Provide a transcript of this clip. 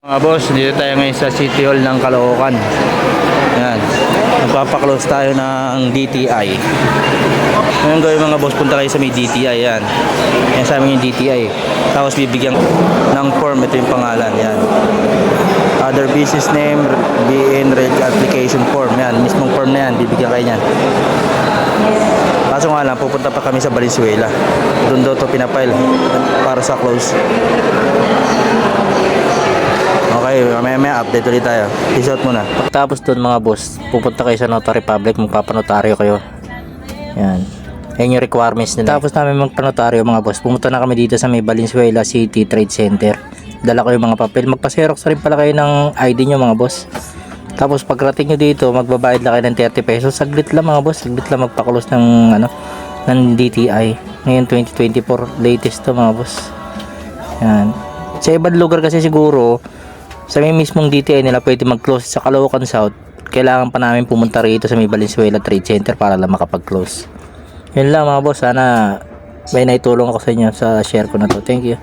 Mga boss, dito tayo ngayon sa City Hall ng Caloocan. Yan. Magpapaklose tayo ng DTI. Ngayon gawin mga boss, punta kayo sa may DTI. Yan. Yan sa amin yung DTI. Tapos bibigyan ng form. Ito yung pangalan. Yan. Other business name, BN Reg Application Form. Yan. Mismong form na yan. Bibigyan kayo yan. Kaso nga lang, pupunta pa kami sa Valenzuela. Doon daw ito pinapile para sa close. Okay, mamaya update ulit tayo. Peace out muna. Pagtapos doon mga boss, pupunta kayo sa Notary Public, magpapanotaryo kayo. Yan. Yan yung requirements nila. Tapos namin magpanotaryo mga boss, pumunta na kami dito sa may Valenzuela City Trade Center. Dala ko yung mga papel. Magpa-xerox rin pala kayo ng ID nyo mga boss. Tapos pagkrating nyo dito, magbabayad lang kayo ng 30 pesos. Saglit lang mga boss, saglit lang magpakulos ng ng DTI. Ngayon 2024 latest to mga boss. Yan. Sa ibang lugar kasi siguro sa may mismong DTI nila pwede mag-close. Sa Caloocan South, kailangan pa namin pumunta rito sa may Valenzuela Trade Center para lang makapag-close. Yun lang mga boss, sana may naitulong ako sa inyo sa share ko na to. Thank you.